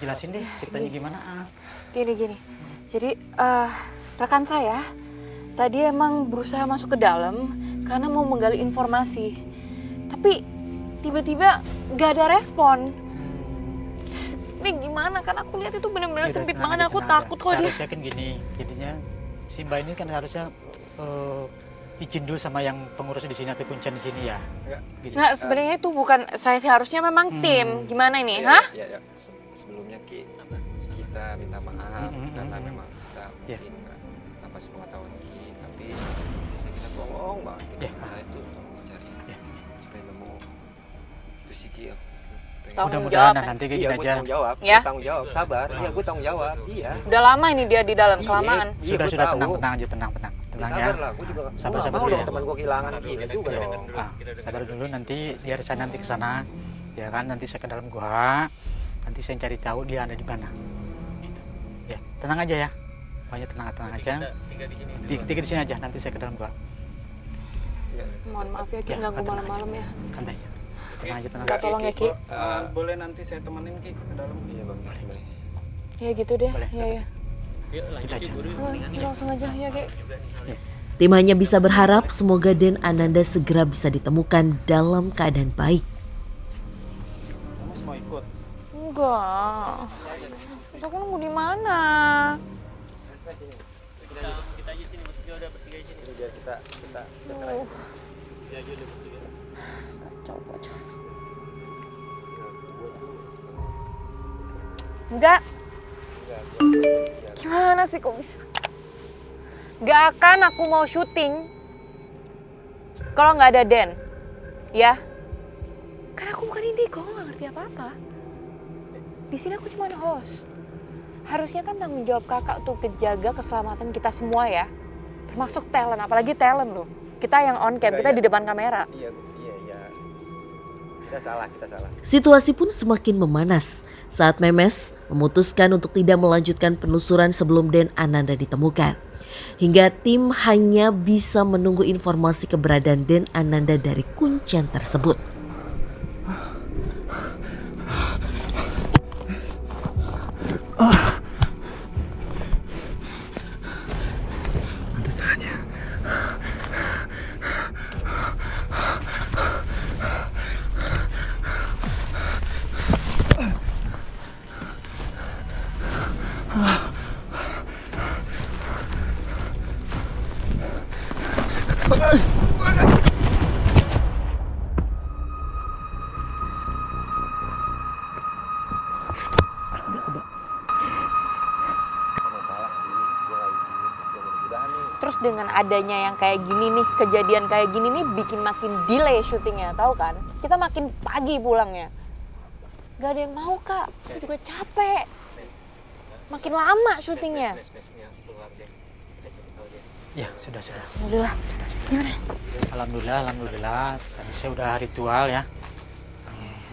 jelasin deh ceritanya gimana. Gini. Jadi rekan saya tadi emang berusaha masuk ke dalam karena mau menggali informasi. Tapi tiba-tiba gak ada respon. Terus, ini gimana kan aku lihat itu benar-benar sempit banget, aku takut kok dia. Seharusnya kan gini, jadinya si Mbak ini kan harusnya izin dulu sama yang pengurus di sini atau kuncian di sini ya. Gitu. Nah sebenarnya itu bukan saya sih, harusnya memang tim. Gimana ini, ya, hah? Ya. Sebelumnya kita minta maaf karena memang kita mungkin nggak tanpa sepengetahuan tapi saya minta tolong banget saya tuh tolong cari supaya nemu itu si Ki. Mudah-mudahan nanti kayak gini aja. Gue tanggung jawab, sabar. Iya, gue tanggung jawab. Iya. Udah lama ini dia di dalam, kelamaan. Sudah tenang aja, tenang ya. Sabar lah, gue juga sabar mau dulu dong ya. teman gue kehilangan Ki juga dong. Sabar dulu, nanti biar saya nanti ke sana. Ya kan, nanti saya ke dalam gua. Nanti saya cari tahu dia ada di mana. Gitu. Ya, tenang aja ya. Pokoknya tenang aja. Tiga di sini aja, nanti saya ke dalam gua. Mohon maaf ya Ki, ganggu malam-malam ya. Santai aja. Tenang aja. Minta tolong ya Ki. Boleh nanti saya temenin Ki ke dalam? Iya bang, boleh. Ya gitu deh, Boleh. ya. Kita aja. Langsung aja ya Ki. Tim hanya bisa berharap semoga Den Ananda segera bisa ditemukan dalam keadaan baik. Kamu mau ikut? Enggak. Terus aku nunggu di mana? Kita aja sini, maksudnya udah bertiga di sini. Biar kita Kacau. Enggak. Gimana sih kok bisa? Gak akan aku mau syuting kalau nggak ada Den, ya? Karena aku bukan indigo, nggak ngerti apa-apa. Di sini aku cuma host. Harusnya kan tanggung jawab kakak untuk kejaga keselamatan kita semua ya, termasuk talent, apalagi talent loh. Kita yang on cam, kita di depan kamera. Iya. Kita salah. Situasi pun semakin memanas saat Memes memutuskan untuk tidak melanjutkan penelusuran sebelum Den Ananda ditemukan. Hingga tim hanya bisa menunggu informasi keberadaan Den Ananda dari kuncian tersebut. Tentu saja. Terus dengan adanya yang kayak gini nih, kejadian kayak gini nih bikin makin delay syutingnya, tahu kan? Kita makin pagi pulangnya. Gak ada yang mau kak, aku juga capek. Makin lama syutingnya. Ya, sudah. Alhamdulillah. Gimana? Alhamdulillah. Tadi saya udah ritual ya.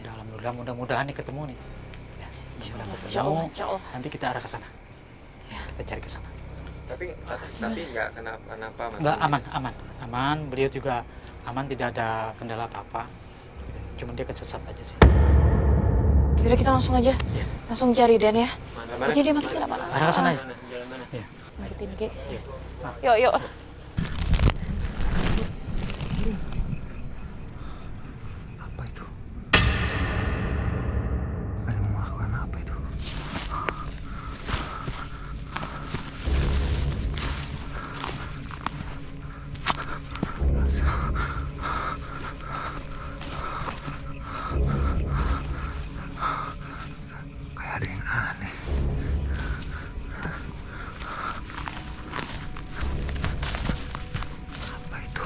Udah alhamdulillah, mudah-mudahan nih ketemu nih. Ya, mudah ketemu. Insya Allah. Nanti kita arah ke sana. Kita cari ke sana. Tapi nggak kenapa-napa. Enggak, aman. Beliau juga aman, tidak ada kendala apa-apa. Cuma dia kesesat aja sih. Yaudah kita langsung aja. Iya. Langsung cari Dan ya. Mana? Jadi dia makin kenapa-napa. Arah ke sana aja. Jalan mana? Iya. Ngertiin Ki. Iya. Yuk. Apa itu? Ada mau melakukan apa itu? Kayak ada yang aneh. Apa itu?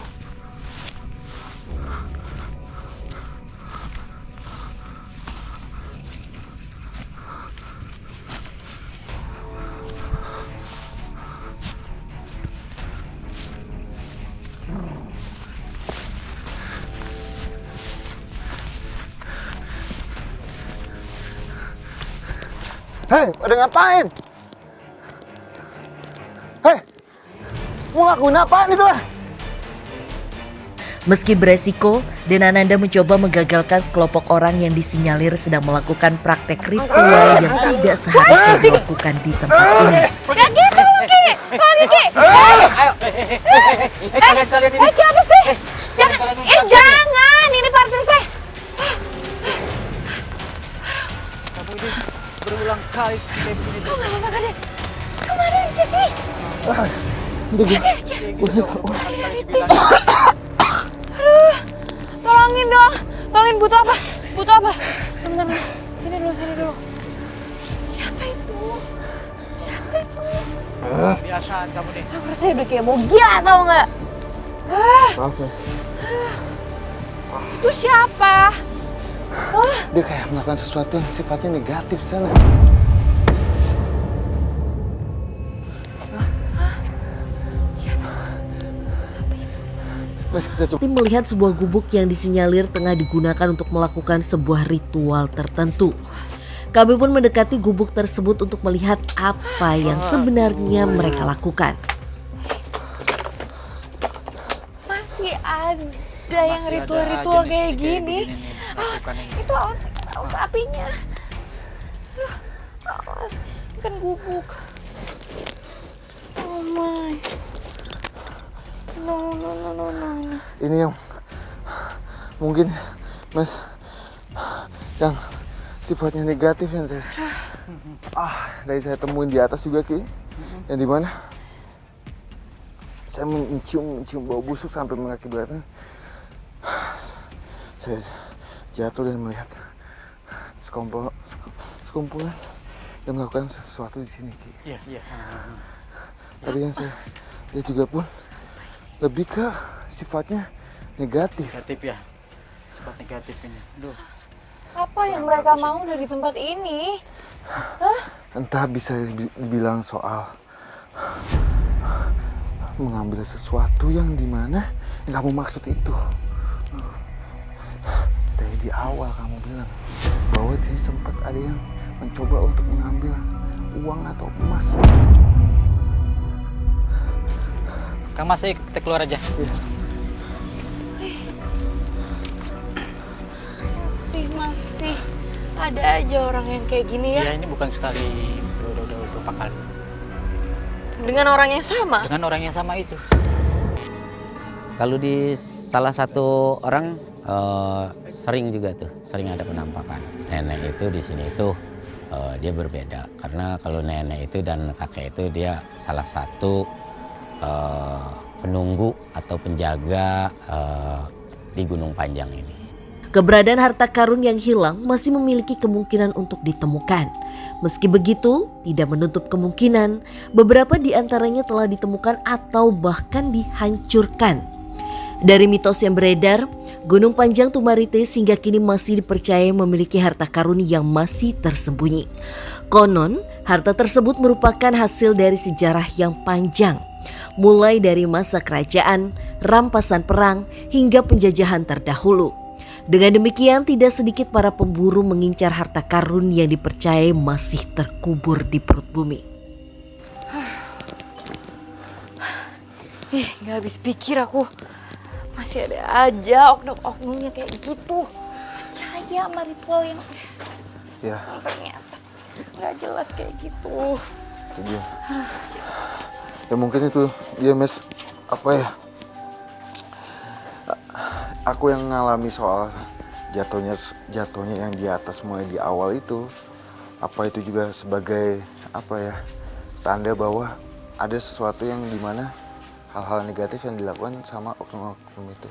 Hei, pada ngapain? Hei, mau ngelakuin apaan itu? Meski beresiko, Den Ananda mencoba menggagalkan sekelompok orang yang disinyalir sedang melakukan praktek ritual yang tidak seharusnya dilakukan di tempat ini. Gak gitu, Ki! Tolongin, Ki! Siapa sih? Jangan! Ini partner saya! Kamu ini berulang kali kayak begini. Kok gak apa-apa kan, Den? Kemana aja sih? Aduh, tolongin dong. Tolongin, butuh apa? Butuh apa? Bentar, sini dulu. Siapa itu? Biasaan kamu nih. Aku rasanya udah kayak mau gila, tau nggak? Maaf, Mas. Itu siapa? Dia kayak melakukan sesuatu yang sifatnya negatif sana. Mas, kita coba. Tim melihat sebuah gubuk yang disinyalir tengah digunakan untuk melakukan sebuah ritual tertentu. Kami pun mendekati gubuk tersebut untuk melihat apa yang sebenarnya mereka lakukan. Masih ada yang ritual-ritual kayak gini. Awas, itu awas apinya. Aduh, awas, ini kan gubuk. Oh my. No. Ini yang mungkin, Mas, yang sifatnya negatif yang saya dari saya temuin di atas juga, Ki. Yang dimana saya mencium bau busuk sampai mengakibatkan saya jatuh dan melihat sekumpulan yang melakukan sesuatu di sini, Ki. Iya. Tapi yang saya lihat juga pun lebih ke sifatnya negatif. Negatif ya. Sifat negatif ini. Aduh. Apa yang mereka mau dari tempat ini? Entah bisa dibilang soal mengambil sesuatu yang dimana yang kamu maksud itu. Dari di awal kamu bilang bahwa di sini sempat ada yang mencoba untuk mengambil uang atau emas. Kang Mas, kita keluar aja. Iya. Masih ada aja orang yang kayak gini ya. Iya, ini bukan sekali, udah beberapa kali. Dengan orang yang sama. Dengan orang yang sama itu. Kalau di salah satu orang sering juga tuh, sering ada penampakan. Nenek itu di sini itu dia berbeda karena kalau nenek itu dan kakek itu dia salah satu penunggu atau penjaga di Gunung Panjang ini. Keberadaan harta karun yang hilang masih memiliki kemungkinan untuk ditemukan. Meski begitu, tidak menutup kemungkinan beberapa di antaranya telah ditemukan atau bahkan dihancurkan. Dari mitos yang beredar, Gunung Panjang Tumaritis hingga kini masih dipercaya memiliki harta karun yang masih tersembunyi. Konon, harta tersebut merupakan hasil dari sejarah yang panjang, mulai dari masa kerajaan, rampasan perang, hingga penjajahan terdahulu. Dengan demikian, tidak sedikit para pemburu mengincar harta karun yang dipercaya masih terkubur di perut bumi. Gak habis pikir aku. Masih ada aja oknum-oknumnya kayak gitu. Percaya sama ritual yang Ya, ternyata gak jelas kayak gitu. itu dia. Ya mungkin itu dia, Mas, apa ya? Aku yang ngalami soal jatuhnya yang di atas mulai di awal itu, apa itu juga sebagai apa ya, tanda bahwa ada sesuatu yang dimana hal-hal negatif yang dilakukan sama oknum-oknum itu.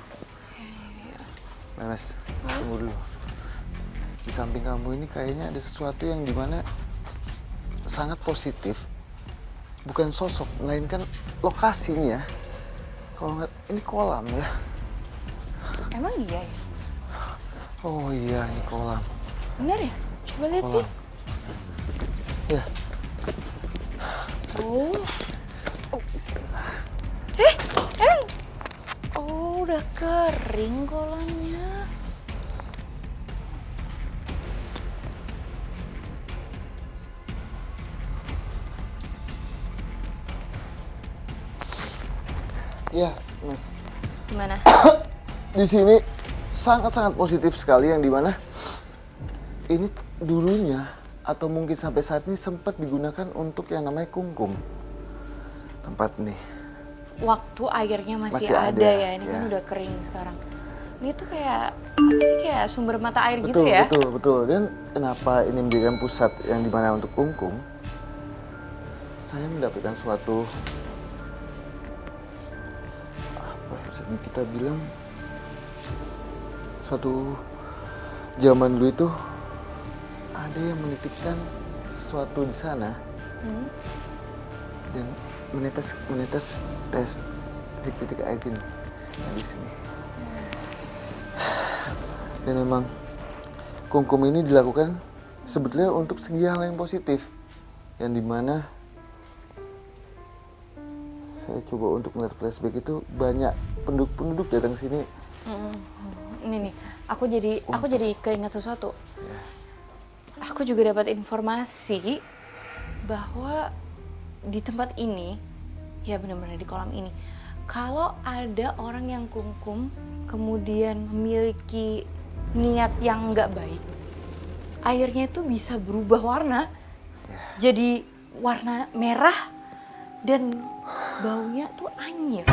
Mas, tunggu dulu. Di samping kamu ini kayaknya ada sesuatu yang dimana sangat positif, bukan sosok, melainkan lokasinya. Kalau nggak, ini kolam ya. Emang iya ya? Oh iya, ini kolam. Bener ya? Coba lihat sih. Ya. Oh. Bismillah. Oh, udah kering kolamnya. Iya, Mas. Gimana? di sini sangat-sangat positif sekali, yang dimana ini dulunya atau mungkin sampai saat ini sempat digunakan untuk yang namanya kungkum. Tempat nih. Waktu airnya masih Masih ada ada, ya, ini kan ya. udah kering sekarang. Ini tuh kayak apa sih, kayak sumber mata air gitu ya? Betul. Dan kenapa ini menjadikan pusat yang dimana untuk kungkum? Saya mendapatkan suatu apa bisa kita bilang, suatu zaman dulu itu ada yang menitipkan sesuatu di sana dan menetes tes titik air gini di sini. Dan memang kungkum ini dilakukan sebetulnya untuk segi hal yang positif, yang dimana saya coba untuk melihat flashback itu banyak penduduk datang sini. Ini nih, aku jadi keinget sesuatu. Aku juga dapat informasi bahwa di tempat ini, ya benar-benar di kolam ini, kalau ada orang yang kungkum kemudian memiliki niat yang nggak baik, airnya itu bisa berubah warna, jadi warna merah dan baunya tuh anyir.